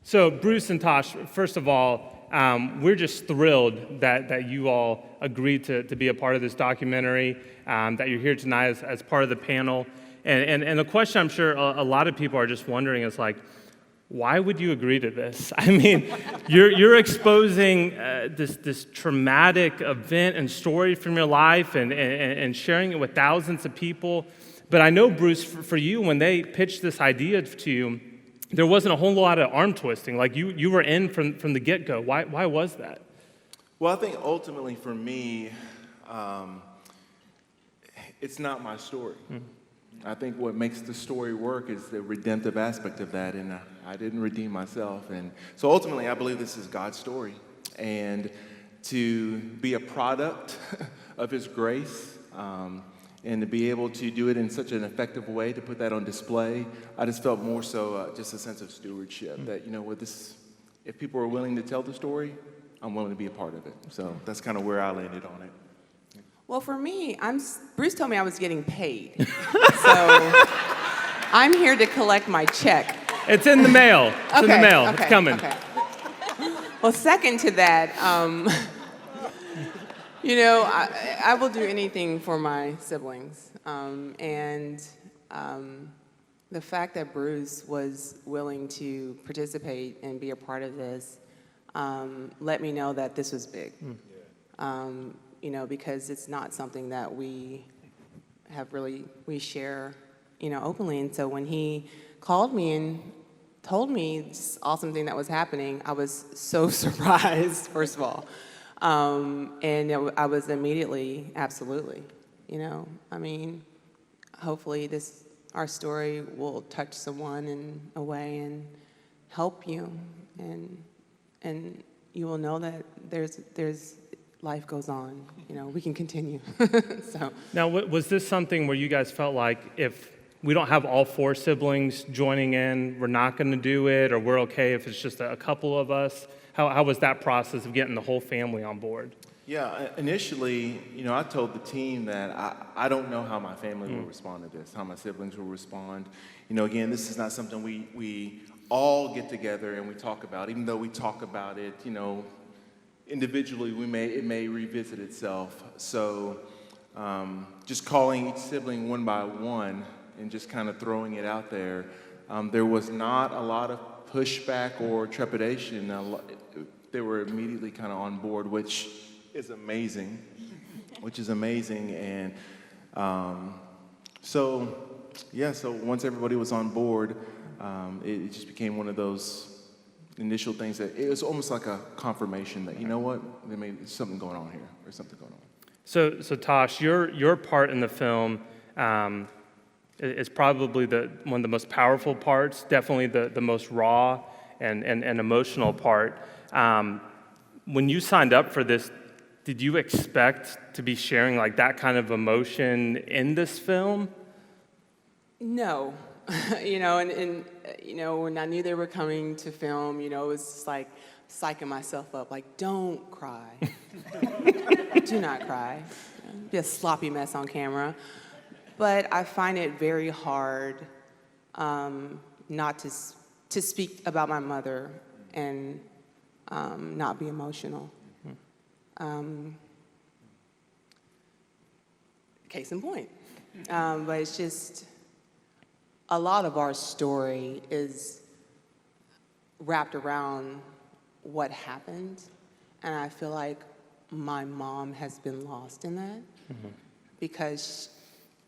So Bruce and Tosh, first of all, we're just thrilled that you all agreed to be a part of this documentary, that you're here tonight as part of the panel. And the question I'm sure a lot of people are just wondering is like, why would you agree to this? I mean, you're exposing this traumatic event and story from your life and sharing it with thousands of people. But I know, Bruce, for you, when they pitched this idea to you, there wasn't a whole lot of arm twisting. Like you were in from the get-go. Why was that? Well, I think ultimately for me, it's not my story. I think what makes the story work is the redemptive aspect of that, and I didn't redeem myself. And so ultimately, I believe this is God's story. And to be a product of His grace, and to be able to do it in such an effective way, to put that on display, I just felt more so just a sense of stewardship, that, with this, if people are willing to tell the story, I'm willing to be a part of it. So that's kind of where I landed on it. Well, for me, Bruce told me I was getting paid. So I'm here to collect my check. It's in the mail. It's in the mail. It's coming. Okay. Well, second to that, I will do anything for my siblings. And the fact that Bruce was willing to participate and be a part of this let me know that this was big. Because it's not something that we share, openly. And so when he called me and told me this awesome thing that was happening, I was so surprised, first of all. I was immediately, absolutely, hopefully our story will touch someone in a way and help you, and you will know that there's life goes on. We can continue. So now, was this something where you guys felt like if we don't have all four siblings joining in, we're not going to do it, or we're okay if it's just a couple of us? How was that process of getting the whole family on board? Yeah, initially, I told the team that I don't know how my family will respond to this, how my siblings will respond. Again, this is not something we all get together and we talk about. Even though we talk about it, individually, it may revisit itself. So just calling each sibling one by one and just kind of throwing it out there, there was not a lot of pushback or trepidation. They were immediately kind of on board, which is amazing. And so once everybody was on board, it just became one of those initial things that it was almost like a confirmation that, there's something going on here, or something going on. So Tosh, your part in the film is probably one of the most powerful parts, definitely the most raw and emotional part. When you signed up for this, did you expect to be sharing like that kind of emotion in this film? No. And when I knew they were coming to film, it was just like psyching myself up, like, don't cry. Do not cry. Be a sloppy mess on camera. But I find it very hard not to speak about my mother and not be emotional. Case in point. But it's just, a lot of our story is wrapped around what happened, and I feel like my mom has been lost in that because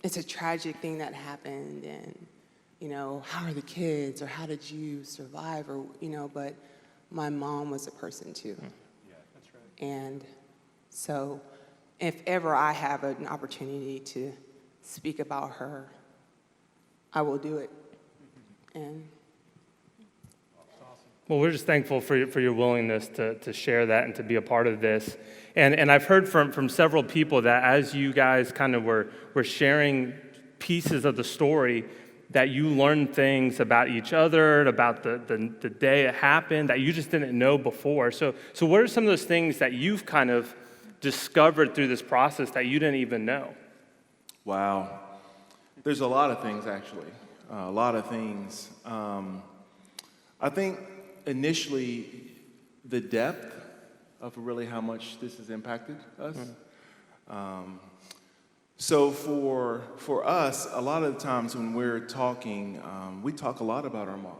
it's a tragic thing that happened, and how are the kids, or how did you survive, or but my mom was a person too. Yeah, that's right. And so if ever I have an opportunity to speak about her, I will do it. And well, we're just thankful for your willingness to share that and to be a part of this. And I've heard from several people that as you guys kind of were sharing pieces of the story, that you learned things about each other, about the day it happened that you just didn't know before. So what are some of those things that you've kind of discovered through this process that you didn't even know? Wow. There's a lot of things, actually. A lot of things. I think initially the depth of really how much this has impacted us. So for us, a lot of the times when we're talking, we talk a lot about our mom.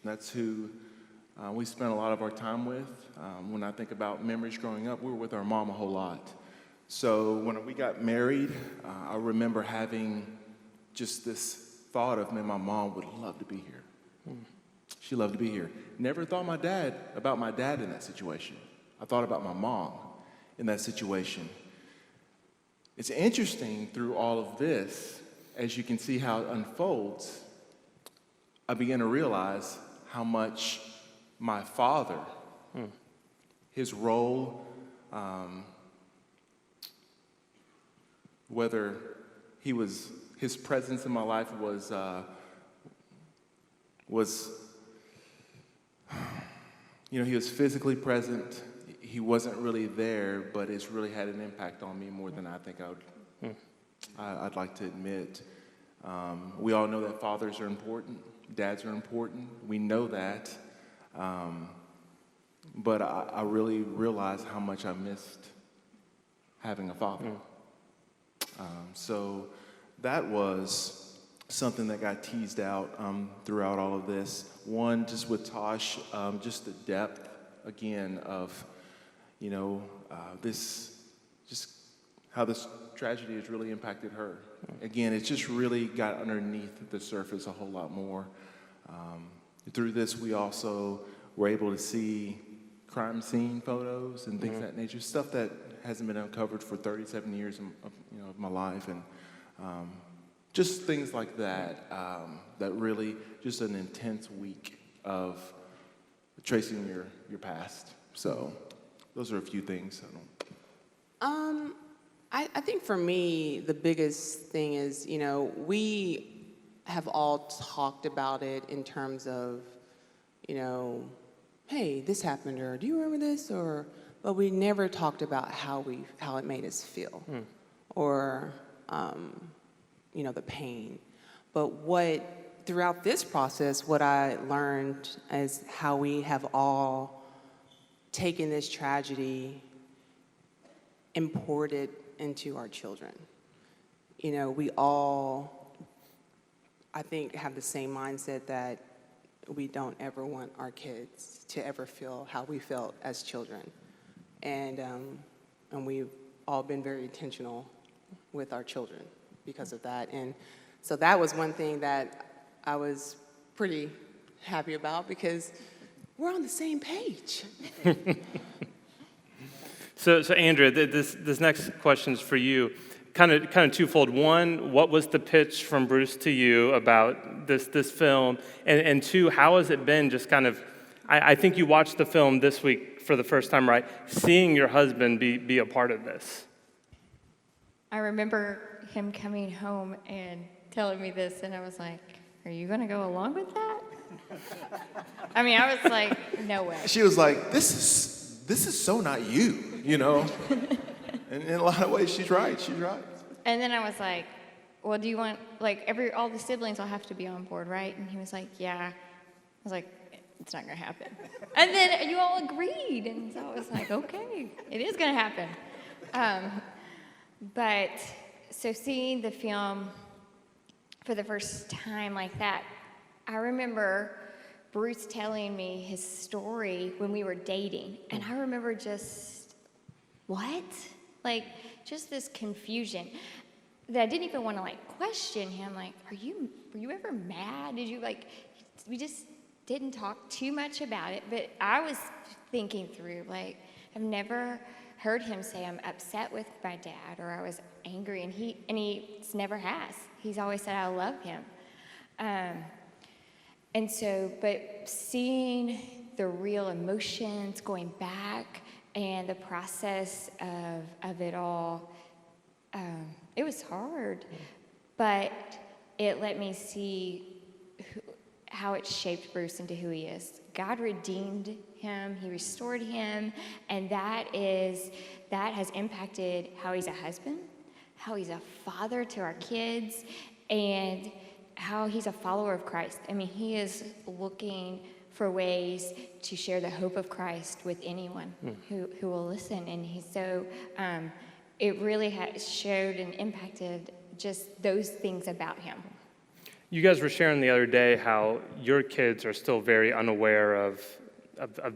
That's who we spent a lot of our time with. When I think about memories growing up, we were with our mom a whole lot. So when we got married, I remember having just this thought of, man, my mom would love to be here. She loved to be here. Never thought about my dad in that situation. I thought about my mom in that situation. It's interesting through all of this, as you can see how it unfolds, I began to realize how much my father, his role, whether his presence in my life was he was physically present. He wasn't really there, but it's really had an impact on me more than I think I'd like to admit. We all know that fathers are important, dads are important. We know that. But I really realized how much I missed having a father. So that was something that got teased out throughout all of this. One, just with Tosh, just the depth, again, of, just how this tragedy has really impacted her. Again, it just really got underneath the surface a whole lot more. Through this, we also were able to see crime scene photos and things of that nature, stuff that hasn't been uncovered for 37 years of my life, and just things like that, that really, just an intense week of tracing your past. So those are a few things. I think for me, the biggest thing is, we have all talked about it in terms of, hey, this happened, or do you remember this, but we never talked about how it made us feel, or, the pain. But throughout this process, what I learned is how we have all taken this tragedy and poured it into our children. We all, I think, have the same mindset that we don't ever want our kids to ever feel how we felt as children. And we've all been very intentional with our children because of that. And so that was one thing that I was pretty happy about, because we're on the same page. So Andrea, this next question is for you. Kind of twofold. One, what was the pitch from Bruce to you about this film? And two, how has it been just kind of, I think you watched the film this week for the first time, right? Seeing your husband be a part of this. I remember him coming home and telling me this, and I was like, are you going to go along with that? I mean, I was like, no way. She was like, this is so not you, And in a lot of ways, she's right. And then I was like, well, do you want, all the siblings will have to be on board, right? And he was like, yeah. I was like, it's not going to happen. And then you all agreed. And so I was like, okay, it is going to happen. But so seeing the film for the first time like that, I remember Bruce telling me his story when we were dating. And I remember just, what? Just this confusion that I didn't even want to question him. Were you ever mad? Did you we just didn't talk too much about it. But I was thinking through, I've never heard him say I'm upset with my dad or I was angry, and he never has. He's always said I love him. And so, but seeing the real emotions going back and the process of it all, it was hard, but it let me see how it shaped Bruce into who he is. God redeemed him, he restored him, and that has impacted how he's a husband, how he's a father to our kids, and how he's a follower of Christ. I mean, he is looking for ways to share the hope of Christ with anyone who will listen. And he's so, it really has showed and impacted just those things about him. You guys were sharing the other day how your kids are still very unaware of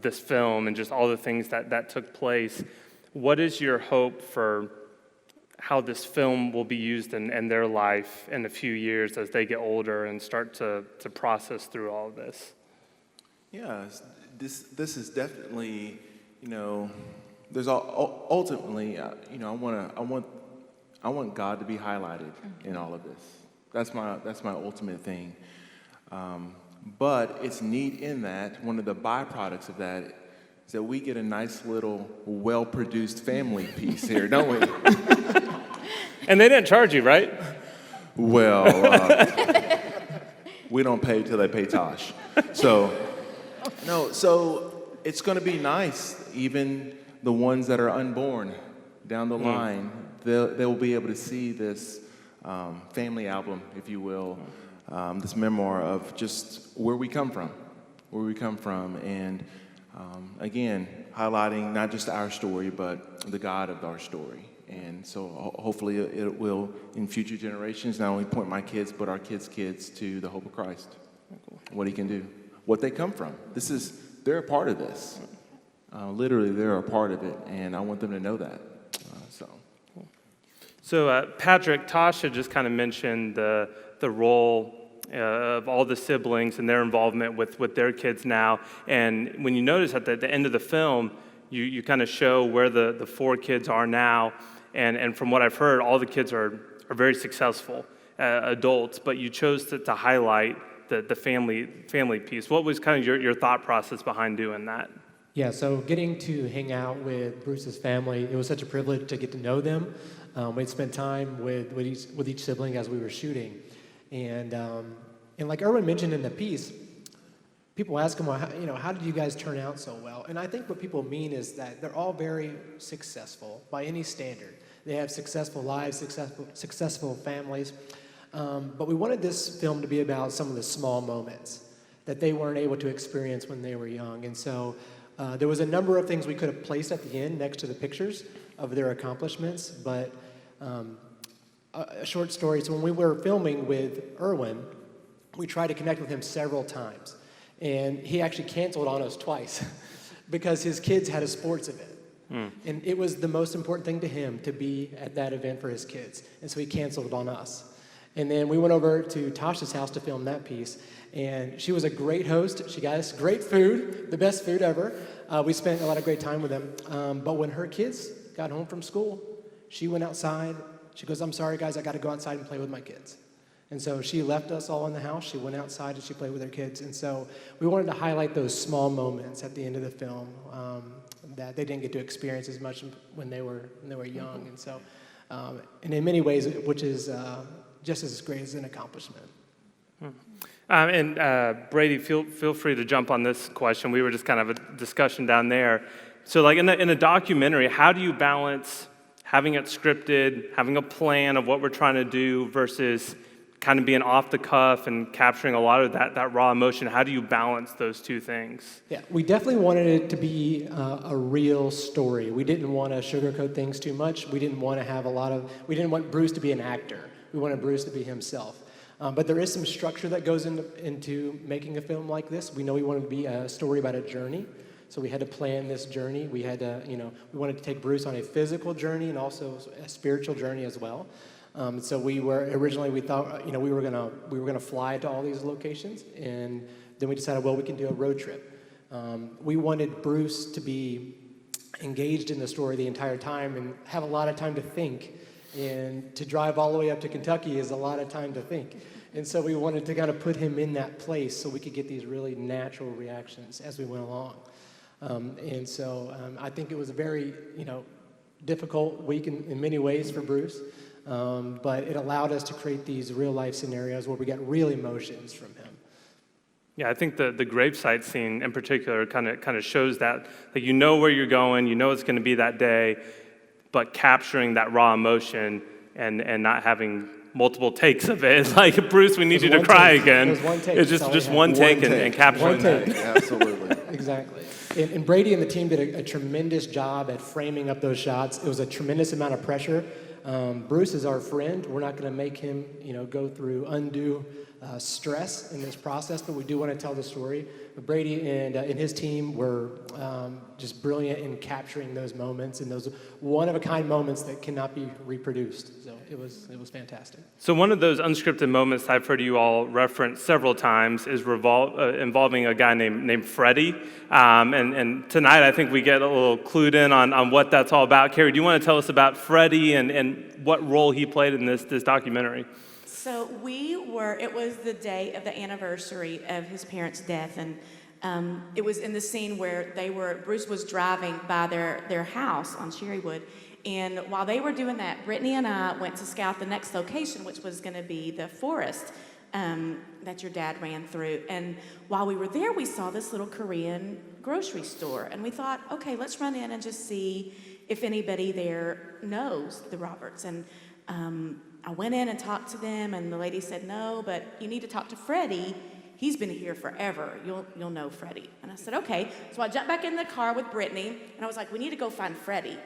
this film and just all the things that took place. What is your hope for how this film will be used in their life in a few years as they get older and start to process through all of this? Yeah, this is definitely, there's ultimately, I want God to be highlighted in all of this. That's my ultimate thing. But it's neat in that one of the byproducts of that is that we get a nice little well-produced family piece here, don't we? And they didn't charge you, right? Well, we don't pay till they pay Tosh. So it's going to be nice. Even the ones that are unborn down the line, they'll be able to see this family album, if you will, this memoir of just where we come from, and again, highlighting not just our story, but the God of our story. And so hopefully it will, in future generations, not only point my kids, but our kids' kids to the hope of Christ, what he can do, what they come from. They're a part of this. Literally, they're a part of it, and I want them to know that. So Patrick, Tasha just kind of mentioned the role of all the siblings and their involvement with their kids now. And when you notice at the end of the film, you kind of show where the 4 kids are now. And from what I've heard, all the kids are very successful adults, but you chose to highlight the family piece. What was kind of your thought process behind doing that? Yeah, so getting to hang out with Bruce's family, it was such a privilege to get to know them. We'd spent time with each sibling as we were shooting. And like Erwin mentioned in the piece, people ask him, well, how did you guys turn out so well? And I think what people mean is that they're all very successful by any standard. They have successful lives, successful families. But we wanted this film to be about some of the small moments that they weren't able to experience when they were young. And so there was a number of things we could have placed at the end next to the pictures of their accomplishments. But a short story, so when we were filming with Erwin, we tried to connect with him several times. And he actually canceled on us twice because his kids had a sports event. And it was the most important thing to him to be at that event for his kids. And so he canceled on us. And then we went over to Tasha's house to film that piece. And she was a great host. She got us great food, the best food ever. We spent a lot of great time with them. But when her kids got home from school, she went outside. She goes, I'm sorry, guys, I got to go outside and play with my kids. And so she left us all in the house. She went outside and she played with her kids. And so we wanted to highlight those small moments at the end of the film that they didn't get to experience as much when they were young. And so, and in many ways, which is just as great as an accomplishment. And Brady, feel free to jump on this question. We were just kind of a discussion down there. So like in a documentary, how do you balance having it scripted, having a plan of what we're trying to do versus kind of being off the cuff and capturing a lot of that raw emotion? How do you balance those two things? Yeah, we definitely wanted it to be a real story. We didn't want to sugarcoat things too much. We didn't want to have we didn't want Bruce to be an actor. We wanted Bruce to be himself. But there is some structure that goes into making a film like this. We know we wanted to be a story about a journey. So we had to plan this journey. We had to, we wanted to take Bruce on a physical journey and also a spiritual journey as well. So we thought, we were gonna fly to all these locations, and then we decided, well, we can do a road trip. We wanted Bruce to be engaged in the story the entire time and have a lot of time to think. And to drive all the way up to Kentucky is a lot of time to think. And so we wanted to kind of put him in that place so we could get these really natural reactions as we went along. And so I think it was a very, difficult week in many ways for Bruce. But it allowed us to create these real life scenarios where we got real emotions from him. Yeah, I think the gravesite scene in particular kind of shows that, like, you know where you're going, you know it's going to be that day, but capturing that raw emotion and not having multiple takes of it. It's like, Bruce, we need you to one cry take. again. It was one take. It's That's all just we had. one take One and take. capturing One take. that. Absolutely. Exactly. And Brady and the team did a tremendous job at framing up those shots. It was a tremendous amount of pressure. Bruce is our friend. We're not going to make him, go through undue stress in this process, but we do want to tell the story. But Brady and his team were just brilliant in capturing those moments and those one-of-a-kind moments that cannot be reproduced. So it was fantastic. So one of those unscripted moments I've heard you all reference several times is involving a guy named Freddie. And tonight I think we get a little clued in on what that's all about. Carrie, do you want to tell us about Freddie and what role he played in this documentary? So it was the day of the anniversary of his parents' death, and it was in the scene where Bruce was driving by their house on Cherrywood, and while they were doing that, Brittany and I went to scout the next location, which was going to be the forest that your dad ran through. And while we were there, we saw this little Korean grocery store, and we thought, okay, let's run in and just see if anybody there knows the Roberts. And I went in and talked to them, and the lady said, no, but you need to talk to Freddie. He's been here forever. You'll know Freddie. And I said, okay. So I jumped back in the car with Brittany, and I was like, we need to go find Freddie.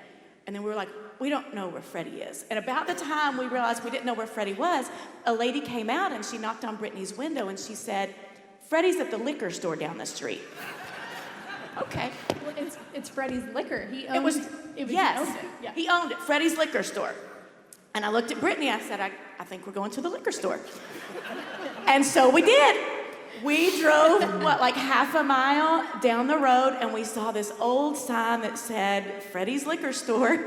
And then we were like, we don't know where Freddie is. And about the time we realized we didn't know where Freddie was, a lady came out, and she knocked on Brittany's window, and she said, Freddie's at the liquor store down the street. Okay. Well, it's Freddie's Liquor. He owned It was, yes, he owned it. Yeah. he owned it, Freddie's liquor store. And I looked at Brittany, I said, I think we're going to the liquor store. And so we did. We drove, like half a mile down the road, and we saw this old sign that said Freddie's Liquor Store.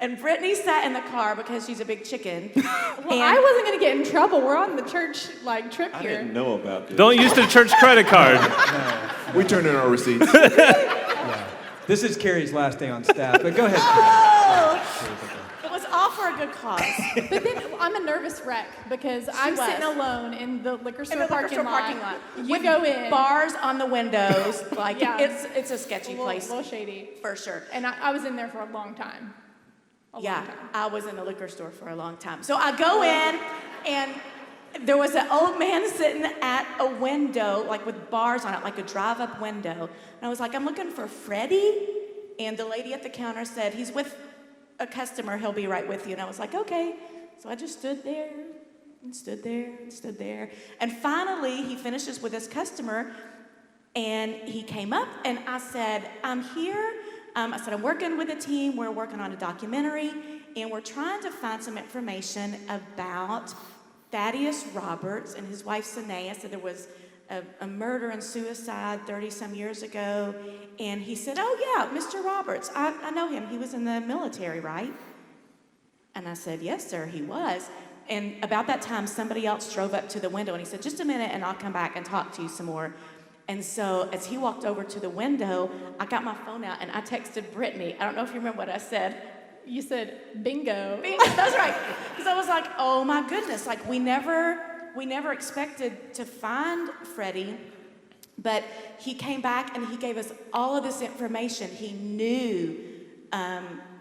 And Brittany sat in the car because she's a big chicken. Well, I wasn't going to get in trouble. We're on the church trip I here. didn't know about this. Don't use the church credit card. We turned in our receipts. This is Carrie's last day on staff, but go ahead. Oh! It was all for a good cause. But then I'm a nervous wreck because I'm was. sitting alone in the liquor In store, the liquor parking, store lot. parking lot. You With go in. bars on the windows. Like, Yeah. it's a sketchy A place. little shady. For sure. And I was in there for a long time. A Yeah, long time. I was in the liquor store for a long time. So I go in, and there was an old man sitting at a window, like with bars on it, like a drive-up window. And I was like, I'm looking for Freddie. And the lady at the counter said, he's with a customer, he'll be right with you. And I was like, okay. So I just stood there and stood there and stood there. And finally, he finishes with his customer, and he came up, and I said, I'm here. I said, I'm working with a team. We're working on a documentary, and we're trying to find some information about Thaddeus Roberts and his wife, Sanea. Said there was a murder and suicide 30-some years ago. And he said, oh, yeah, Mr. Roberts. I know him. He was in the military, right? And I said, yes, sir, he was. And about that time, somebody else drove up to the window, and he said, just a minute, and I'll come back and talk to you some more. And so as he walked over to the window, I got my phone out, and I texted Brittany. I don't know if you remember what I said. You said bingo. That's right. Because I was like, oh, my goodness. Like, we never expected to find Freddie. But he came back, and he gave us all of this information. He knew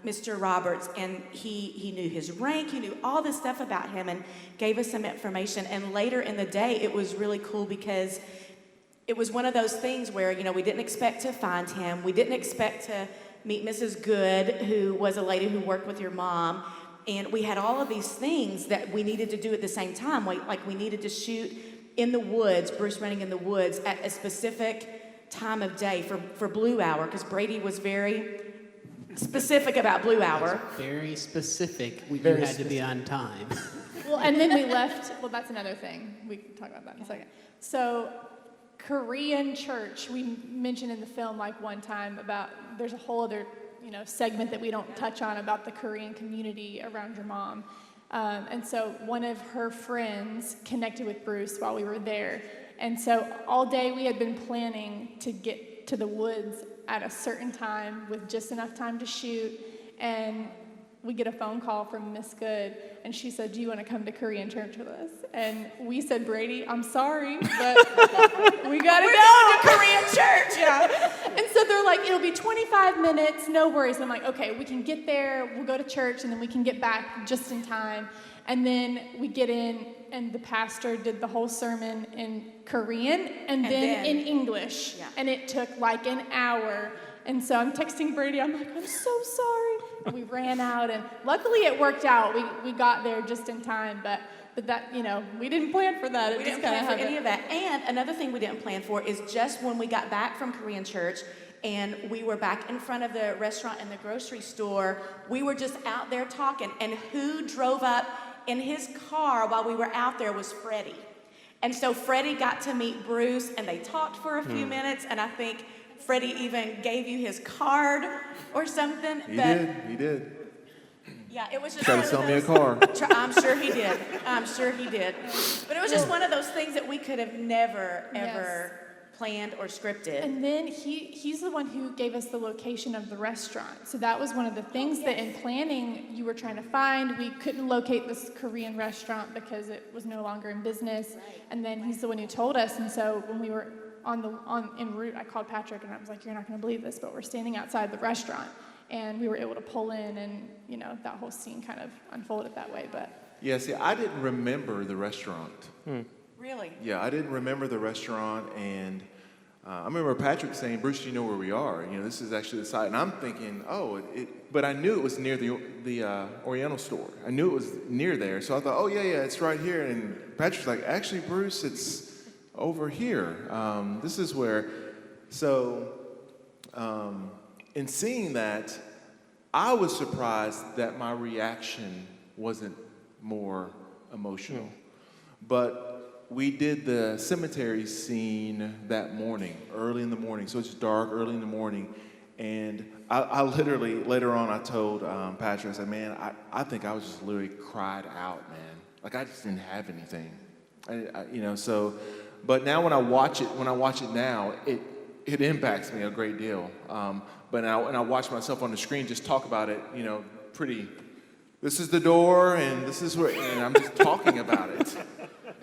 Mr. Roberts, and he knew his rank. He knew all this stuff about him and gave us some information. And later in the day, it was really cool because it was one of those things where, we didn't expect to find him. We didn't expect to meet Mrs. Good, who was a lady who worked with your mom. And we had all of these things that we needed to do at the same time. We needed to shoot in the woods, Bruce running in the woods at a specific time of day for Blue Hour, because Brady was very specific about Blue Hour. Very specific. You Very had to be on time. Well, and then we left. Well, that's another thing. We can talk about that in a second. So, Korean church, we mentioned in the film one time about there's a whole other segment that we don't touch on about the Korean community around your mom. And so one of her friends connected with Bruce while we were there. And so all day we had been planning to get to the woods at a certain time with just enough time to shoot. And we get a phone call from Miss Good, and she said, do you want to come to Korean church with us? And we said, Brady, I'm sorry, but we got to go to Korean church. Yeah. And so they're like, it'll be 25 minutes, no worries. And I'm like, okay, we can get there, we'll go to church, and then we can get back just in time. And then we get in, and the pastor did the whole sermon in Korean and then in English. Yeah. And it took like an hour. And so I'm texting Brady, I'm like, I'm so sorry. And we ran out, and luckily it worked out. We got there just in time, but that, we didn't plan for that. We didn't plan for any of that. And another thing we didn't plan for is just when we got back from Korean church and we were back in front of the restaurant and the grocery store, we were just out there talking. And who drove up in his car while we were out there was Freddie. And so Freddie got to meet Bruce, and they talked for a few minutes, and I think Freddie even gave you his card or something. He did. Yeah, it was just Tried one to of sell me a those- car. I'm sure he did. But it was just one of those things that we could have never, ever planned or scripted. And then he's the one who gave us the location of the restaurant. So that was one of the things that in planning you were trying to find. We couldn't locate this Korean restaurant because it was no longer in business. And then he's the one who told us. And so when we were en route, I called Patrick and I was like, "You're not going to believe this, but we're standing outside the restaurant." And we were able to pull in, and that whole scene kind of unfolded that way. But Yeah, see, I didn't remember the restaurant. Really? Yeah, I didn't remember the restaurant, and I remember Patrick saying, "Bruce, do you know where we are? This is actually the site." And I'm thinking, but I knew it was near the Oriental store. I knew it was near there, so I thought, "Oh yeah, it's right here." And Patrick's like, "Actually, Bruce, it's over here. This is where." So, in seeing that, I was surprised that my reaction wasn't more emotional. But we did the cemetery scene that morning, early in the morning. So it's dark, early in the morning. And I literally, later on, I told Patrick, I said, "Man, I think I was just literally cried out, man. Like I just didn't have anything." But now when I watch it now, it impacts me a great deal. But now when I watch myself on the screen just talk about it, this is the door and this is where, and I'm just talking about it.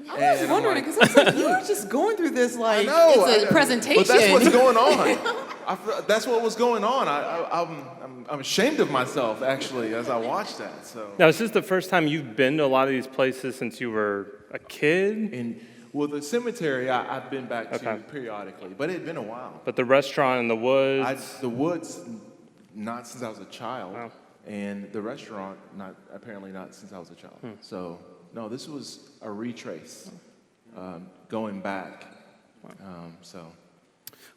I was wondering, because I was like, you were just going through this like it's a presentation. But that's what's going on. That's what was going on. I'm ashamed of myself, actually, as I watched that. So. Now, is this the first time you've been to a lot of these places since you were a kid? Well, the cemetery I've been back to periodically, but it had been a while. But the restaurant in the woods? The woods, not since I was a child. Wow. And the restaurant, apparently not since I was a child. So, no, this was a retrace, going back.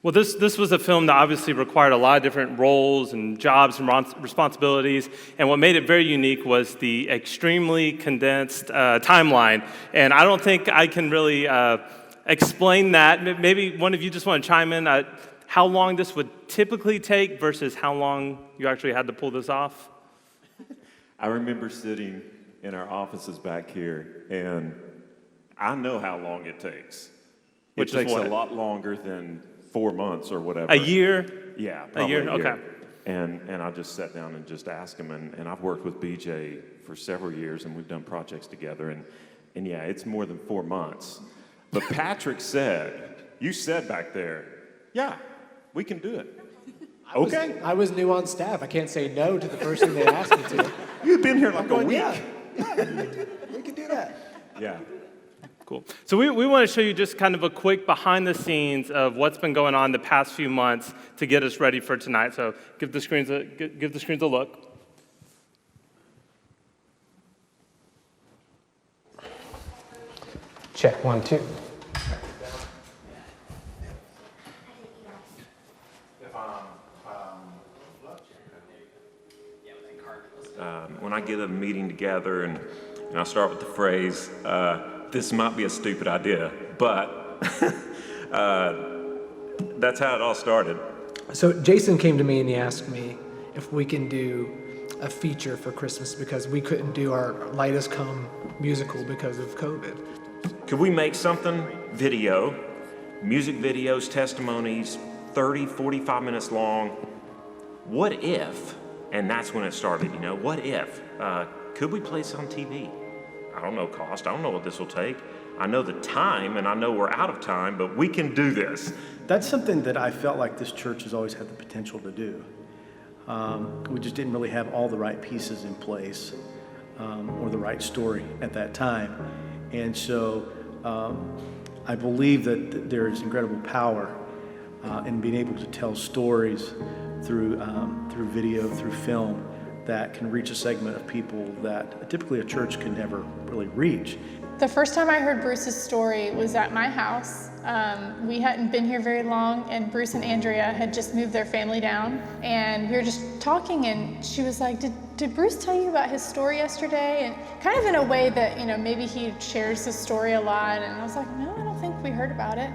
Well, this was a film that obviously required a lot of different roles and jobs and responsibilities, and what made it very unique was the extremely condensed timeline. And I don't think I can really explain that. Maybe one of you just want to chime in how long this would typically take versus how long you actually had to pull this off? I remember sitting in our offices back here, and I know how long it takes. Which it takes is what? a lot longer than 4 months or whatever. A year? Yeah, probably a year. Okay. And I just sat down and just asked him, and I've worked with BJ for several years, and we've done projects together, and yeah, it's more than 4 months. But Patrick you said back there, yeah, we can do it. Okay. I was new on staff. I can't say no to the first thing they asked me to. You've been here like a week. Yeah, we can do that. Yeah. Cool. So we want to show you just kind of a quick behind the scenes of what's been going on the past few months to get us ready for tonight. So give the screens a look. Check 1, 2. When I get a meeting together and I start with the phrase, this might be a stupid idea, but that's how it all started. So Jason came to me and he asked me if we can do a feature for Christmas because we couldn't do our Light Has Come musical because of COVID. Could we make something video, music videos, testimonies, 30, 45 minutes long? What if, and that's when it started, what if? Could we place it on TV? I don't know cost, I don't know what this will take. I know the time, and I know we're out of time, but we can do this. That's something that I felt like this church has always had the potential to do. We just didn't really have all the right pieces in place. or the right story at that time. And so I believe that there is incredible power in being able to tell stories through video, through film, that can reach a segment of people that typically a church can never really reach. The first time I heard Bruce's story was at my house. We hadn't been here very long, and Bruce and Andrea had just moved their family down, and we were just talking, and she was like, did Bruce tell you about his story yesterday? And kind of in a way that, maybe he shares his story a lot, and I was like, no, I don't think we heard about it.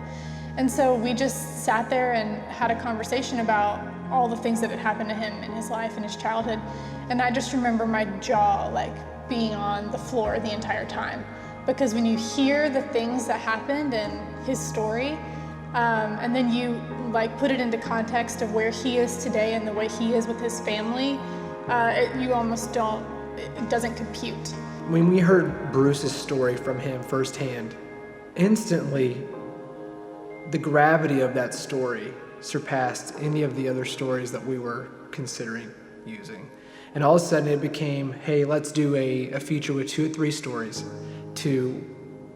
And so we just sat there and had a conversation about all the things that had happened to him in his life and his childhood. And I just remember my jaw being on the floor the entire time. Because when you hear the things that happened in his story, and then you put it into context of where he is today and the way he is with his family, you almost don't, it doesn't compute. When we heard Bruce's story from him firsthand, instantly the gravity of that story surpassed any of the other stories that we were considering using. And all of a sudden it became, hey, let's do a feature with 2 or 3 stories, to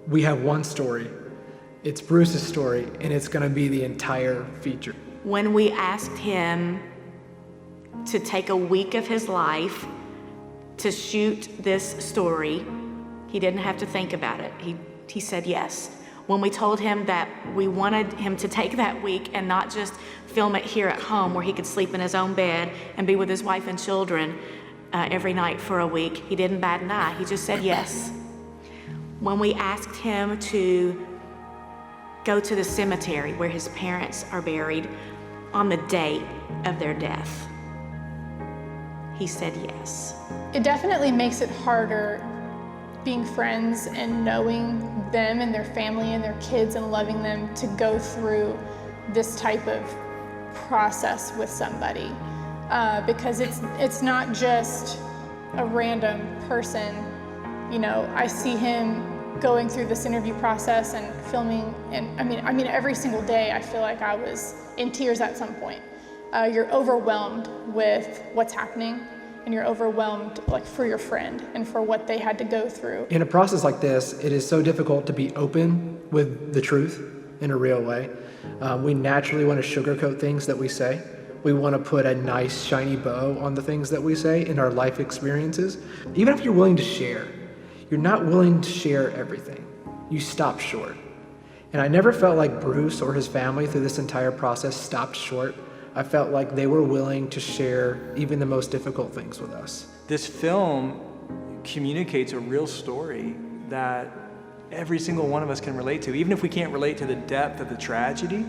we have one story, it's Bruce's story, and it's gonna be the entire feature. When we asked him to take a week of his life to shoot this story, he didn't have to think about it. He said yes. When we told him that we wanted him to take that week and not just film it here at home where he could sleep in his own bed and be with his wife and children every night for a week, he didn't bat an eye. He just said yes. When we asked him to go to the cemetery where his parents are buried on the day of their death, he said yes. It definitely makes it harder being friends and knowing them and their family and their kids and loving them to go through this type of process with somebody, because it's not just a random person. I see him going through this interview process and filming, and I mean every single day I feel like I was in tears at some point. You're overwhelmed with what's happening, and you're overwhelmed for your friend and for what they had to go through. In a process like this, it is so difficult to be open with the truth in a real way. We naturally want to sugarcoat things that we say. We want to put a nice shiny bow on the things that we say in our life experiences. Even if you're willing to share, you're not willing to share everything. You stop short. And I never felt like Bruce or his family through this entire process stopped short. I felt like they were willing to share even the most difficult things with us. This film communicates a real story that every single one of us can relate to. Even if we can't relate to the depth of the tragedy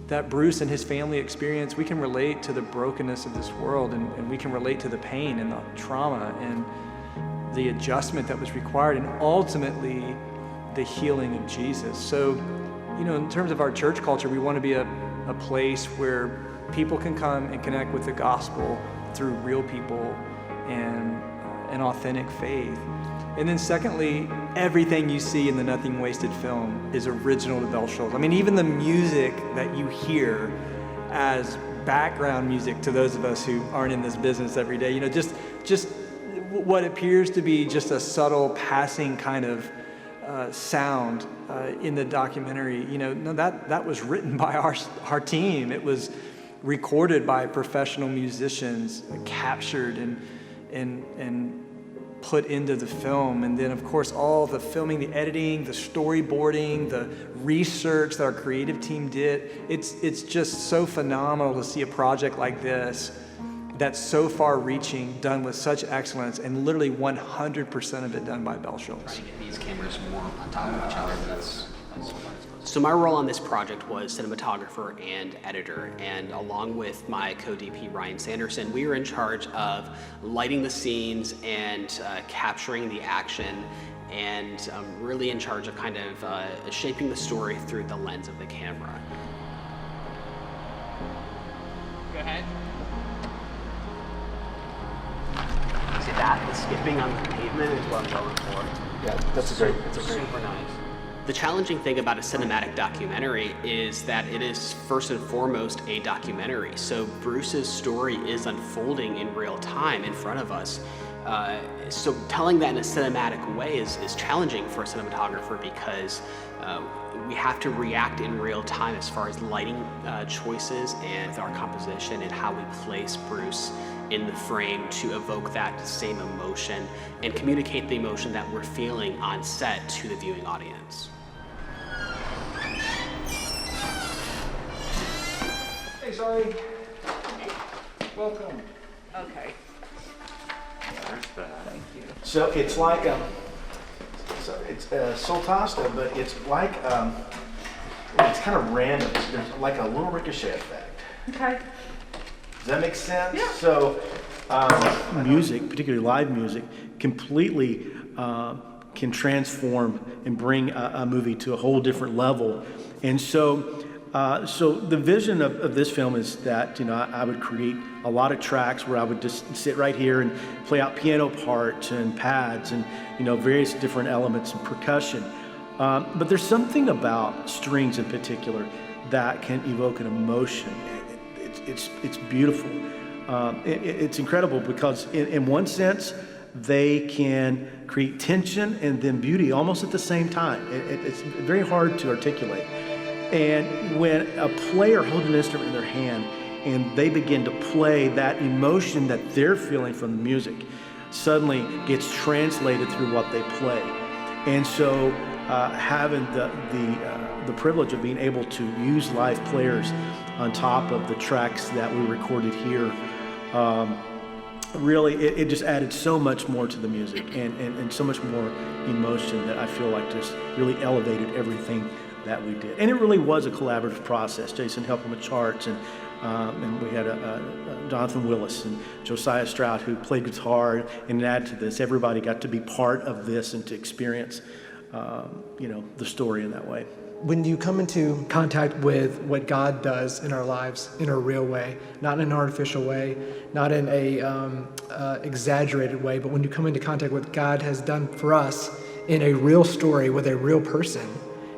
that Bruce and his family experienced, we can relate to the brokenness of this world, and we can relate to the pain and the trauma and the adjustment that was required, and ultimately the healing of Jesus. So, in terms of our church culture, we want to be a place where people can come and connect with the gospel through real people and an authentic faith. And then secondly, everything you see in the Nothing Wasted film is original to Bell Shoals. I mean, even the music that you hear as background music to those of us who aren't in this business every day, just what appears to be just a subtle passing kind of sound in the documentary, that was written by our team. It was recorded by professional musicians, captured and put into the film. And then of course all the filming, the editing, the storyboarding, the research that our creative team did. It's just so phenomenal to see a project like this that's so far-reaching, done with such excellence, and literally 100% of it done by Bell Shoals. Trying to get these cameras more on top of each other. So my role on this project was cinematographer and editor, and along with my co-DP Ryan Sanderson, we were in charge of lighting the scenes and capturing the action, and really in charge of kind of shaping the story through the lens of the camera. Go ahead. See that? The skipping on the pavement is what I'm going for. Yeah, that's a great. Super nice. The challenging thing about a cinematic documentary is that it is first and foremost a documentary. So Bruce's story is unfolding in real time in front of us. So telling that in a cinematic way is challenging for a cinematographer because we have to react in real time as far as lighting choices and our composition and how we place Bruce in the frame to evoke that same emotion and communicate the emotion that we're feeling on set to the viewing audience. Hey, sorry. Welcome. Okay. There's that. Thank you. So it's like it's Soltasta, but it's like it's kind of random. There's like a little ricochet effect. Okay. Does that make sense? Yeah. So music, particularly live music, completely can transform and bring a movie to a whole different level. And so the vision of this film is that, I would create a lot of tracks where I would just sit right here and play out piano parts and pads and, various different elements and percussion. But there's something about strings in particular that can evoke an emotion. It's beautiful. It's incredible because in one sense, they can create tension and then beauty almost at the same time. It's very hard to articulate. And when a player holds an instrument in their hand and they begin to play, that emotion that they're feeling from the music suddenly gets translated through what they play. And so having the privilege of being able to use live players on top of the tracks that we recorded here, really, it just added so much more to the music and so much more emotion that I feel like just really elevated everything that we did. And it really was a collaborative process. Jason helped with charts, and we had Jonathan Willis and Josiah Stroud who played guitar and added to this. Everybody got to be part of this and to experience, the story in that way. When you come into contact with what God does in our lives in a real way, not in an artificial way, not in a exaggerated way, but when you come into contact with what God has done for us in a real story with a real person,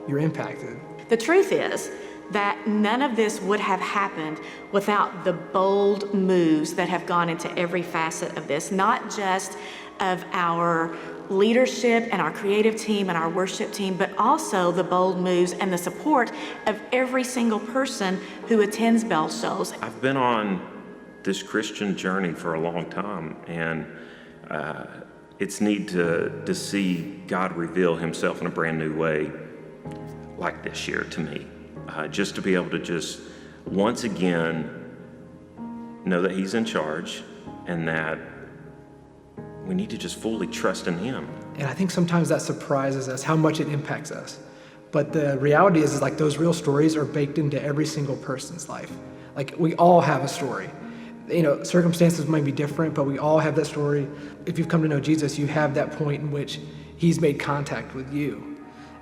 you're impacted. The truth is that none of this would have happened without the bold moves that have gone into every facet of this, not just of our leadership and our creative team and our worship team, but also the bold moves and the support of every single person who attends Bell Shows. I've been on this Christian journey for a long time, and it's neat to see God reveal himself in a brand new way like this year to me. Just to be able to just once again know that he's in charge and that we need to just fully trust in him. And I think sometimes that surprises us how much it impacts us. But the reality is like those real stories are baked into every single person's life. Like we all have a story. Circumstances might be different, but we all have that story. If you've come to know Jesus, you have that point in which he's made contact with you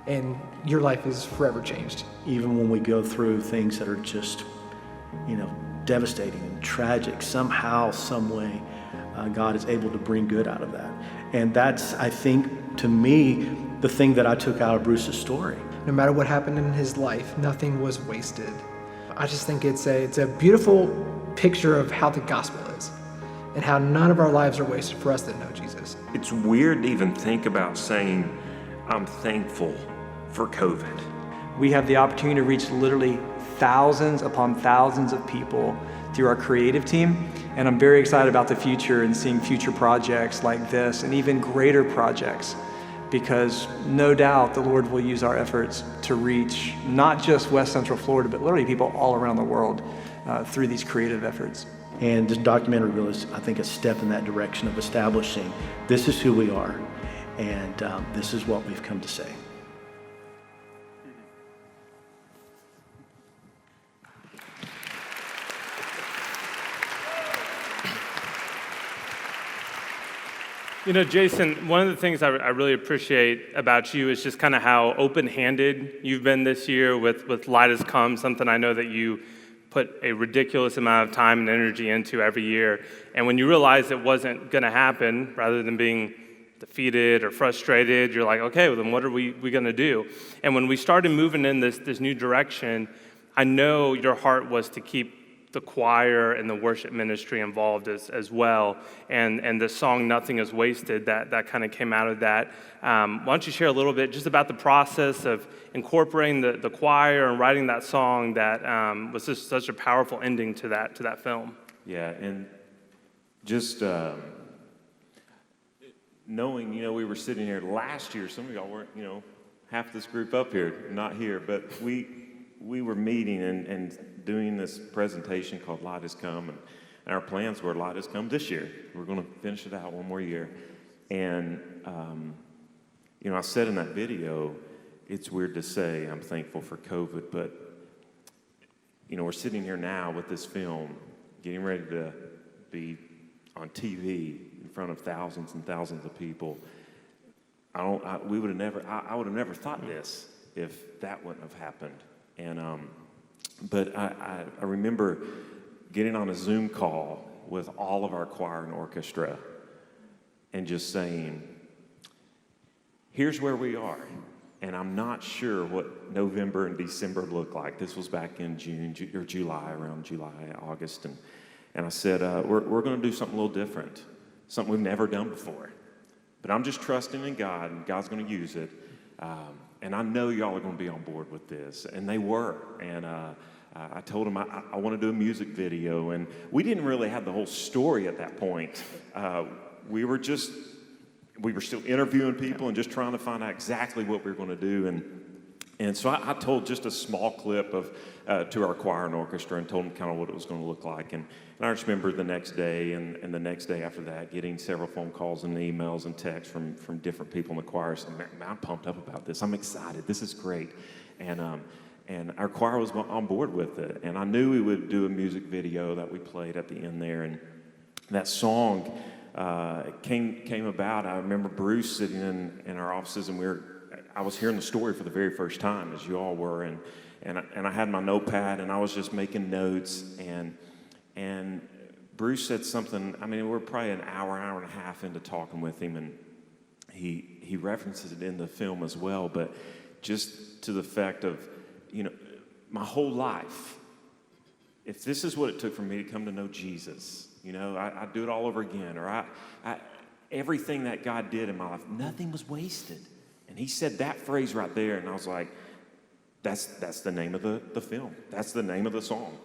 and your life is forever changed. Even when we go through things that are just, devastating and tragic, somehow, some way, God is able to bring good out of that. And that's, I think, to me, the thing that I took out of Bruce's story. No matter what happened in his life, nothing was wasted. I just think it's a beautiful picture of how the gospel is and how none of our lives are wasted for us that know Jesus. It's weird to even think about saying, I'm thankful for COVID. We have the opportunity to reach literally thousands upon thousands of people through our creative team, and I'm very excited about the future and seeing future projects like this and even greater projects, because no doubt the Lord will use our efforts to reach not just West Central Florida, but literally people all around the world through these creative efforts. And this documentary really is, I think, a step in that direction of establishing this is who we are, and this is what we've come to say. Jason, one of the things I really appreciate about you is just kind of how open-handed you've been this year with Light Has Come, something I know that you put a ridiculous amount of time and energy into every year. And when you realized it wasn't going to happen, rather than being defeated or frustrated, you're like, okay, well, then what are we going to do? And when we started moving in this new direction, I know your heart was to keep choir and the worship ministry involved as well. And the song "Nothing Is Wasted" that kind of came out of that. Why don't you share a little bit just about the process of incorporating the choir and writing that song that was just such a powerful ending to that film? Yeah, and just knowing, we were sitting here last year. Some of y'all weren't, half this group up here, not here, but we were meeting and doing this presentation called Light Has Come, and our plans were Light Has Come this year. We're going to finish it out one more year. And, I said in that video, it's weird to say I'm thankful for COVID, but, we're sitting here now with this film, getting ready to be on TV in front of thousands and thousands of people. I would have never thought this if that wouldn't have happened. And but I remember getting on a Zoom call with all of our choir and orchestra and just saying, here's where we are. And I'm not sure what November and December look like. This was back in June or July, around July, August. And I said, we're going to do something a little different, something we've never done before. But I'm just trusting in God, and God's going to use it. And I know y'all are going to be on board with this. And they were. And I told them I want to do a music video. And we didn't really have the whole story at that point. We were still interviewing people and just trying to find out exactly what we were going to do. And so I told just a small clip to our choir and orchestra and told them kind of what it was going to look like. And I just remember the next day and the next day after that getting several phone calls and emails and texts from different people in the choir saying, man, I'm pumped up about this. I'm excited. This is great. And our choir was on board with it. And I knew we would do a music video that we played at the end there. And that song came about. I remember Bruce sitting in our offices, and I was hearing the story for the very first time, as you all were, and I had my notepad, and I was just making notes, and Bruce said something. I mean, we're probably an hour and a half into talking with him, and he references it in the film as well, but just to the fact of, my whole life, if this is what it took for me to come to know Jesus, I'd do it all over again, or everything that God did in my life, nothing was wasted. And he said that phrase right there, and I was like, that's the name of the film. That's the name of the song.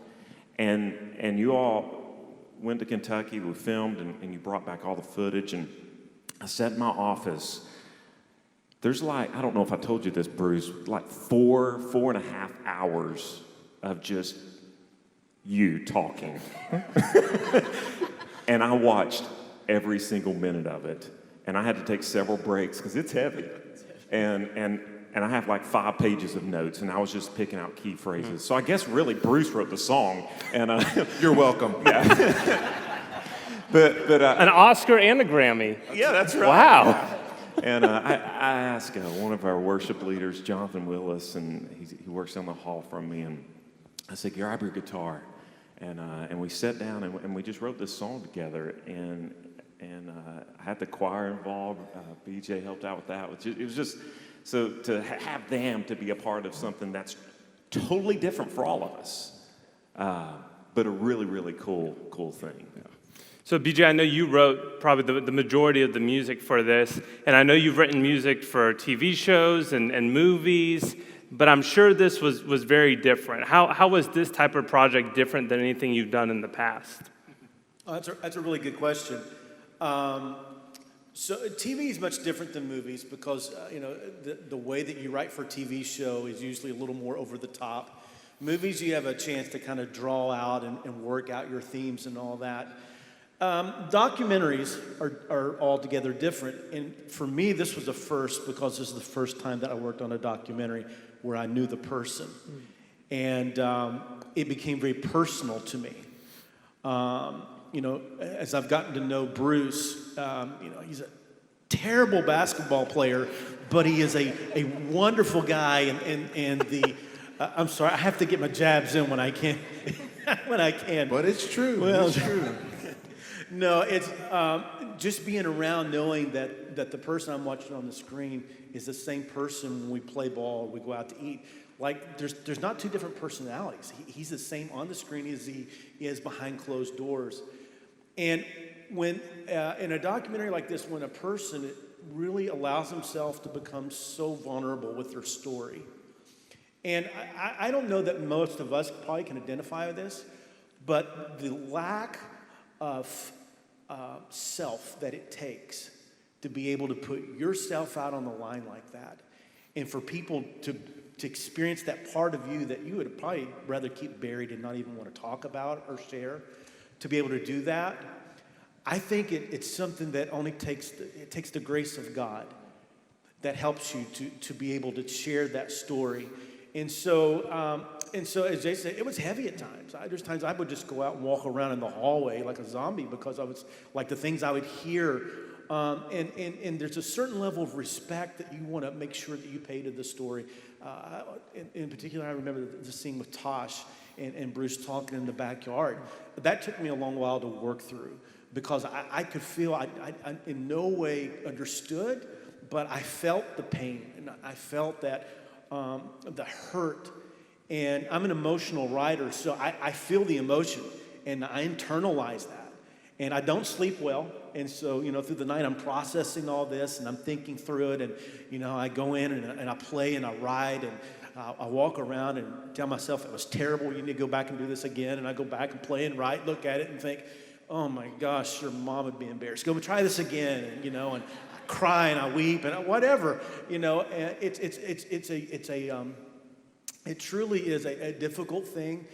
And you all went to Kentucky, we filmed, and you brought back all the footage, and I sat in my office. There's I don't know if I told you this, Bruce, like 4.5 hours of just you talking. And I watched every single minute of it. And I had to take several breaks because it's heavy. And I have like 5 pages of notes, and I was just picking out key phrases. So I guess really Bruce wrote the song. And You're welcome. Yeah. but An Oscar and a Grammy. Yeah, that's right. Wow. And I asked one of our worship leaders, Jonathan Willis, and he works down the hall from me, and I said, grab your guitar. And we sat down and we just wrote this song together. And I had the choir involved. BJ helped out with that. It was just, so to have them to be a part of something that's totally different for all of us, but a really, really cool thing. Yeah. So, BJ, I know you wrote probably the majority of the music for this, and I know you've written music for TV shows and movies, but I'm sure this was very different. How was this type of project different than anything you've done in the past? Oh, that's a really good question. So TV is much different than movies because, the way that you write for a TV show is usually a little more over the top. Movies, you have a chance to kind of draw out and work out your themes and all that. Documentaries are altogether different. And for me, this was a first because this is the first time that I worked on a documentary where I knew the person. And it became very personal to me. As I've gotten to know Bruce, he's a terrible basketball player, but he is a wonderful guy. And I'm sorry, I have to get my jabs in when I can. When I can. But it's true. Well, it's true. No, it's just being around knowing that the person I'm watching on the screen is the same person when we play ball or we go out to eat. Like there's not two different personalities. He's the same on the screen as he is behind closed doors. And when in a documentary like this, when a person really allows himself to become so vulnerable with their story, and I don't know that most of us probably can identify with this, but the lack of self that it takes to be able to put yourself out on the line like that, and for people to experience that part of you that you would probably rather keep buried and not even want to talk about or share, to be able to do that, I think it's something that only takes the grace of God that helps you to be able to share that story. And so as Jay said, it was heavy at times. There's times I would just go out and walk around in the hallway like a zombie because I was like the things I would hear. And there's a certain level of respect that you want to make sure that you pay to the story. In particular, I remember the scene with Tosh and Bruce talking in the backyard. That took me a long while to work through because I could feel I in no way understood, but I felt the pain and I felt that the hurt. And I'm an emotional writer, so I feel the emotion and I internalize that. And I don't sleep well. And so, through the night, I'm processing all this and I'm thinking through it. And, I go in and I play and I write and I walk around and tell myself it was terrible. You need to go back and do this again. And I go back and play and write, look at it and think, oh my gosh, your mom would be embarrassed. Go try this again. And, and I cry and I weep and whatever, and it truly is a difficult thing,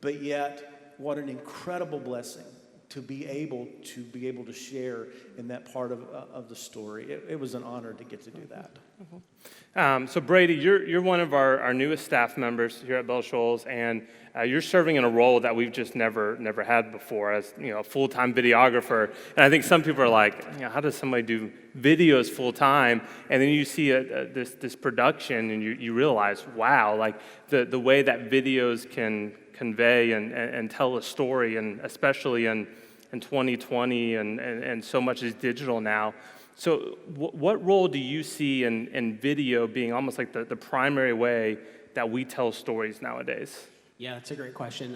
but yet what an incredible blessing to be able to share in that part of the story. It was an honor to get to do that. So Brady, you're one of our newest staff members here at Bell Shoals, and you're serving in a role that we've just never had before as a full-time videographer. And I think some people are like, how does somebody do videos full-time? And then you see this production, and you realize, wow, like the way that videos can convey and tell a story, and especially in 2020 and so much is digital now. So what role do you see in video being almost like the primary way that we tell stories nowadays? Yeah, that's a great question.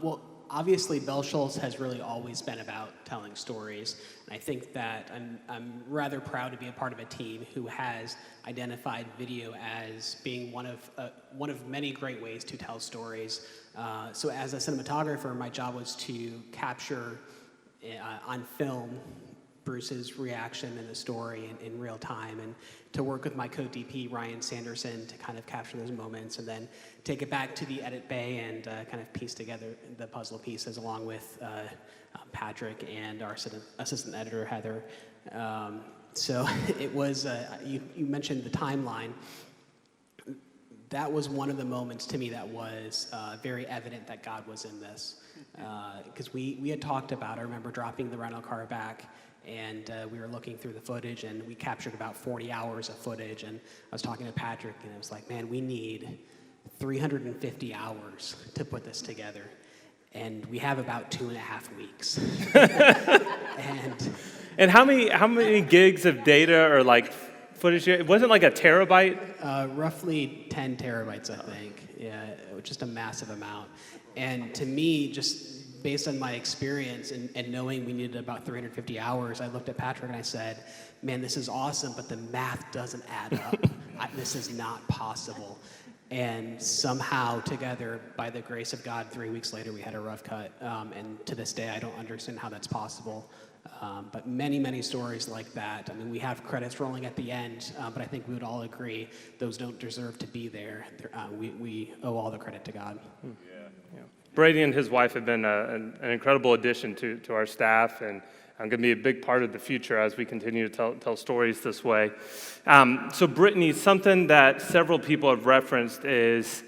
Well, obviously, Bell Shoals has really always been about telling stories. And I think that I'm rather proud to be a part of a team who has identified video as being one of many great ways to tell stories. So as a cinematographer, my job was to capture on film Bruce's reaction in the story in real time, and to work with my co-DP Ryan Sanderson to kind of capture those moments and then take it back to the edit bay and kind of piece together the puzzle pieces along with Patrick and our assistant editor Heather. So it was, you mentioned the timeline. That was one of the moments to me that was very evident that God was in this. Because we had talked about, I remember dropping the rental car back, and we were looking through the footage, and we captured about 40 hours of footage, and I was talking to Patrick, and I was like, man, we need 350 hours to put this together, and we have about 2.5 weeks. And how many gigs of data or like footage? It wasn't like a terabyte? Roughly 10 terabytes, I think. Yeah, just a massive amount. And to me, just based on my experience and knowing we needed about 350 hours, I looked at Patrick and I said, man, this is awesome, but the math doesn't add up. This is not possible. And somehow together, by the grace of God, 3 weeks later, we had a rough cut. And to this day, I don't understand how that's possible. But many, many stories like that. I mean, we have credits rolling at the end, but I think we would all agree those don't deserve to be there. We owe all the credit to God. Brady and his wife have been an incredible addition to our staff, and I'm going to be a big part of the future as we continue to tell stories this way. So Brittany, something that several people have referenced is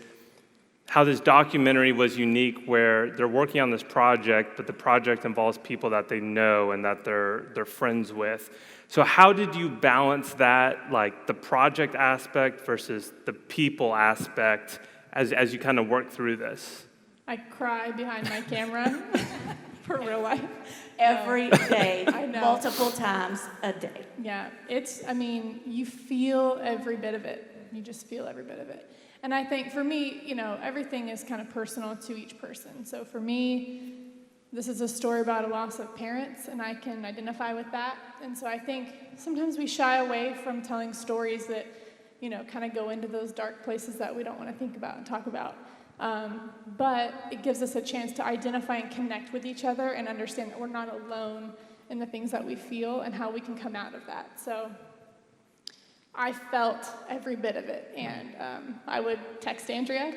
how this documentary was unique, where they're working on this project, but the project involves people that they know and that they're friends with. So how did you balance that, like the project aspect versus the people aspect, as you kind of work through this? I cry behind my camera for real life. Every day, I know. multiple times a day. Yeah, you feel every bit of it. You just feel every bit of it. And I think for me, everything is kind of personal to each person. So for me, this is a story about a loss of parents, and I can identify with that. And so I think sometimes we shy away from telling stories that, kind of go into those dark places that we don't want to think about and talk about. But it gives us a chance to identify and connect with each other and understand that we're not alone in the things that we feel and how we can come out of that. So I felt every bit of it, and I would text Andrea,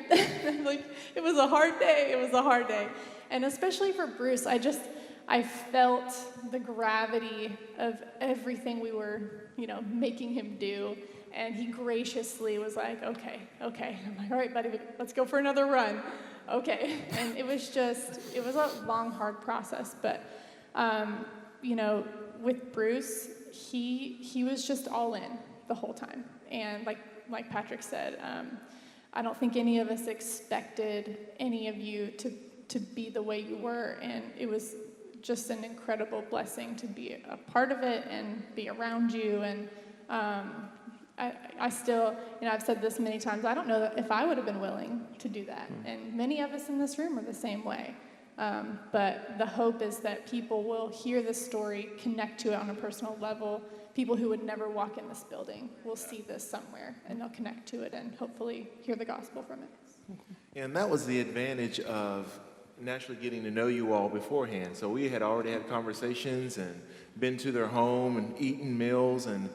like, it was a hard day, and especially for Bruce, I felt the gravity of everything we were, making him do, and he graciously was like, okay, I'm like, all right, buddy, let's go for another run, okay, and it was a long, hard process, but, with Bruce, he was just all in the whole time. And like Patrick said, I don't think any of us expected any of you to be the way you were, and it was just an incredible blessing to be a part of it and be around you. And I still, I've said this many times, I don't know that if I would have been willing to do that. And many of us in this room are the same way. But the hope is that people will hear this story, connect to it on a personal level. People who would never walk in this building will see this somewhere, and they'll connect to it and hopefully hear the gospel from it. And that was the advantage of naturally getting to know you all beforehand. So we had already had conversations and been to their home and eaten meals. And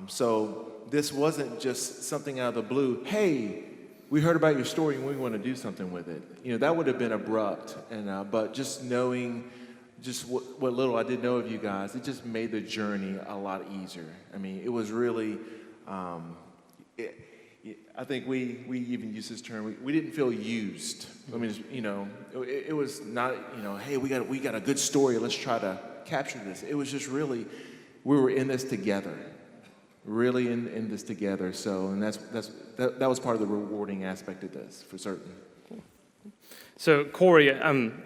so this wasn't just something out of the blue. Hey, we heard about your story and we want to do something with it. That would have been abrupt. And but just knowing just what little I did know of you guys, it just made the journey a lot easier. I mean, it was really, I think we even use this term, we didn't feel used. I mean, it was not, hey, we got a good story, let's try to capture this. It was just really, we were in this together, really in this together. So, and that was part of the rewarding aspect of this, for certain. So, Corey,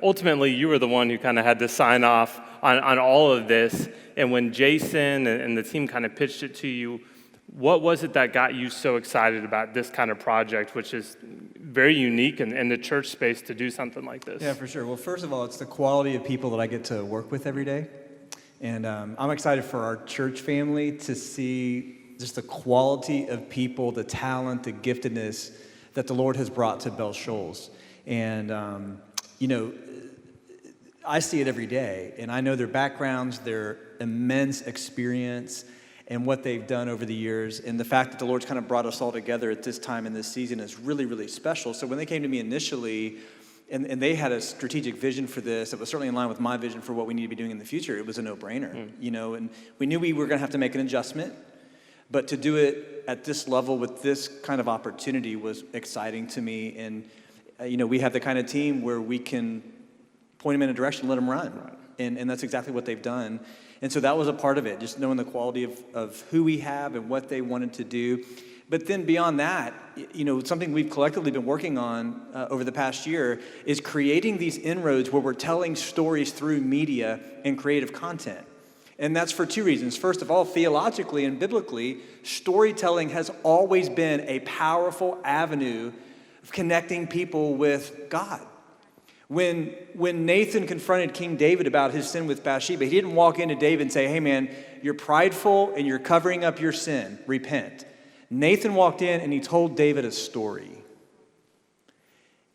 ultimately, you were the one who kind of had to sign off on all of this. And when Jason and the team kind of pitched it to you, what was it that got you so excited about this kind of project, which is very unique in the church space to do something like this? Yeah, for sure. Well, first of all, it's the quality of people that I get to work with every day. And I'm excited for our church family to see just the quality of people, the talent, the giftedness that the Lord has brought to Bell Shoals. And, I see it every day, and I know their backgrounds, their immense experience, and what they've done over the years. And the fact that the Lord's kind of brought us all together at this time in this season is really, really special. So when they came to me initially, and they had a strategic vision for this that was certainly in line with my vision for what we need to be doing in the future, it was a no-brainer, and we knew we were going to have to make an adjustment. But to do it at this level with this kind of opportunity was exciting to me. And we have the kind of team where we can point them in a direction and let them run. Right. And that's exactly what they've done. And so that was a part of it, just knowing the quality of who we have and what they wanted to do. But then beyond that, something we've collectively been working on over the past year is creating these inroads where we're telling stories through media and creative content. And that's for two reasons. First of all, theologically and biblically, storytelling has always been a powerful avenue of connecting people with God. When Nathan confronted King David about his sin with Bathsheba, he didn't walk into David and say, hey man, you're prideful and you're covering up your sin, repent. Nathan walked in and he told David a story.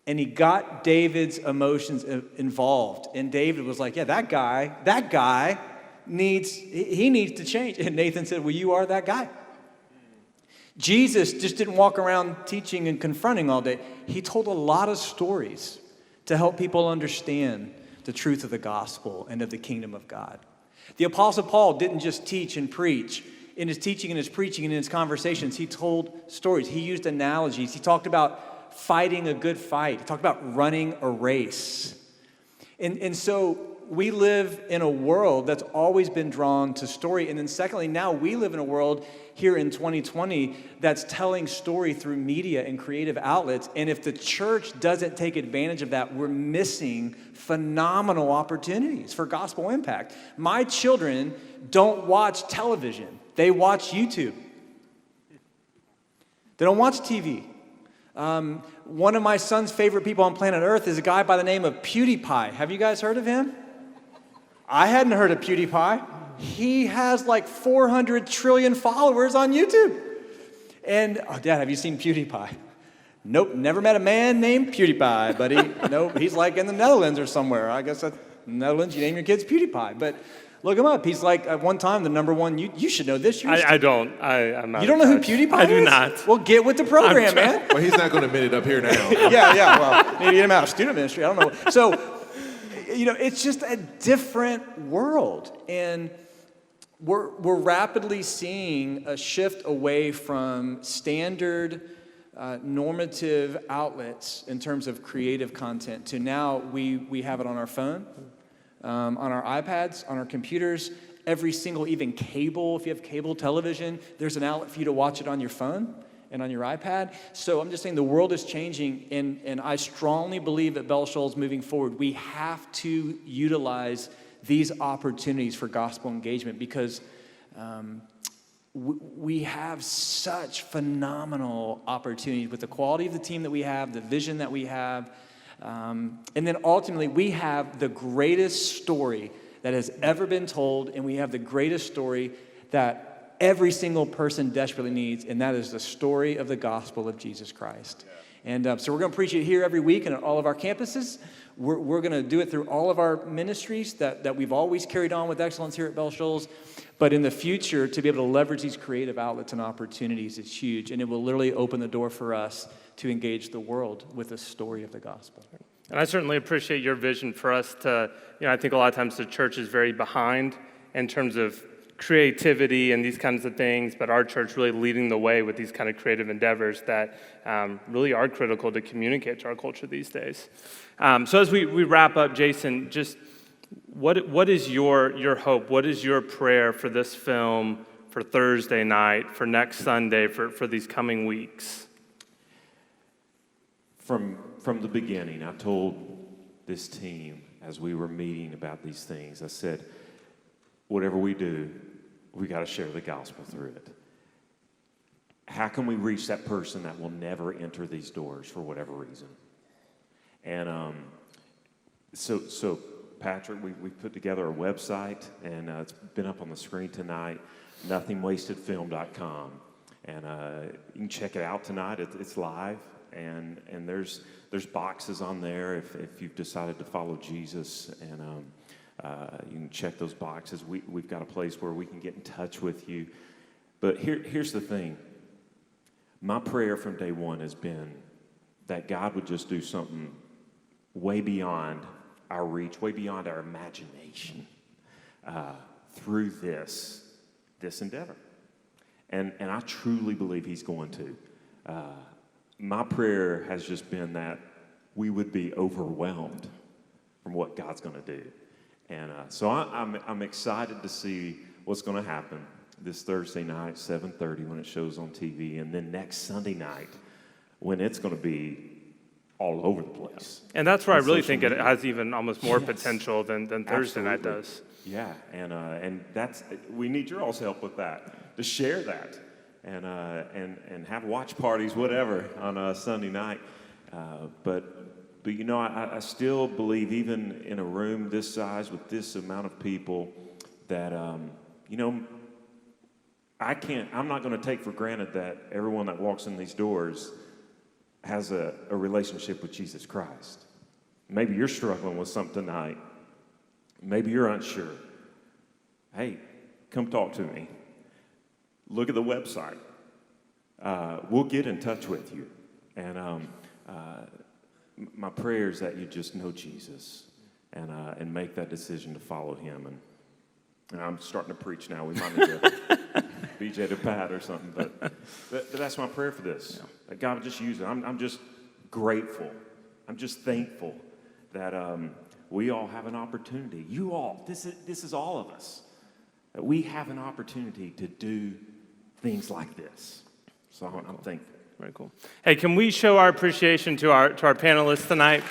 And he got David's emotions involved. And David was like, yeah, that guy needs to change. And Nathan said, well, you are that guy. Jesus just didn't walk around teaching and confronting all day. He told a lot of stories to help people understand the truth of the gospel and of the kingdom of God. The Apostle Paul didn't just teach and preach. In his teaching and his preaching and in his conversations, he told stories. He used analogies. He talked about fighting a good fight. He talked about running a race. And so we live in a world that's always been drawn to story. And then secondly, now we live in a world here in 2020 that's telling story through media and creative outlets. And if the church doesn't take advantage of that, we're missing phenomenal opportunities for gospel impact. My children don't watch television. They watch YouTube. They don't watch TV. One of my son's favorite people on planet Earth is a guy by the name of PewDiePie. Have you guys heard of him? I hadn't heard of PewDiePie. He has like 400 trillion followers on YouTube. And, oh, Dad, have you seen PewDiePie? Nope, never met a man named PewDiePie, buddy. Nope, he's like in the Netherlands or somewhere. I guess that's Netherlands, you name your kids PewDiePie. But look him up. He's like, at one time, the number one, you should know this. I don't. I'm not. You don't know who PewDiePie is? I do not. Well, get with the program, man. Well, he's not going to admit it up here now. yeah, well, maybe get him out of student ministry. I don't know. So, it's just a different world. And we're rapidly seeing a shift away from standard normative outlets in terms of creative content to now we have it on our phone, on our iPads, on our computers, every single, even cable. If you have cable television, there's an outlet for you to watch it on your phone and on your iPad. So I'm just saying the world is changing, and I strongly believe at Bell Shoals moving forward, we have to utilize these opportunities for gospel engagement because we have such phenomenal opportunities with the quality of the team that we have, the vision that we have, and then ultimately we have the greatest story that has ever been told, and we have the greatest story that every single person desperately needs, and that is the story of the gospel of Jesus Christ. And so we're going to preach it here every week and at all of our campuses. We're going to do it through all of our ministries that we've always carried on with excellence here at Bell Shoals. But in the future, to be able to leverage these creative outlets and opportunities is huge. And it will literally open the door for us to engage the world with the story of the gospel. And I certainly appreciate your vision for us to, I think a lot of times the church is very behind in terms of creativity and these kinds of things, but our church really leading the way with these kind of creative endeavors that really are critical to communicate to our culture these days. So as we wrap up, Jason, just what is your hope? What is your prayer for this film, for Thursday night, for next Sunday, for these coming weeks? From the beginning, I told this team as we were meeting about these things, I said, whatever we do, we got to share the gospel through it. How can we reach that person that will never enter these doors for whatever reason? And so Patrick, we put together a website, and it's been up on the screen tonight, nothingwastedfilm.com. And you can check it out tonight. It's live, and there's boxes on there if you've decided to follow Jesus, and you can check those boxes. We've got a place where we can get in touch with you. But here's the thing. My prayer from day one has been that God would just do something way beyond our reach, way beyond our imagination through this endeavor. And I truly believe he's going to. My prayer has just been that we would be overwhelmed from what God's going to do. And so I'm excited to see what's going to happen this Thursday night, 7:30, when it shows on TV, and then next Sunday night when it's going to be all over the place. And that's where I really think it has even almost more potential than Thursday night does. Yeah, and that's, we need your all's help with that, to share that, and have watch parties, whatever, on Sunday night. But I still believe, even in a room this size with this amount of people, that I'm not going to take for granted that everyone that walks in these doors has a relationship with Jesus Christ. Maybe you're struggling with something tonight. Maybe you're unsure. Hey, come talk to me. Look at the website. We'll get in touch with you. And my prayer is that you just know Jesus and make that decision to follow him. And I'm starting to preach now. We might need to BJ to Pat or something. But that's my prayer for this. That God would just use it. I'm just grateful. I'm just thankful that we all have an opportunity. You all, this is all of us. That we have an opportunity to do things like this. So I'm thankful. Very cool. Hey, can we show our appreciation to our panelists tonight?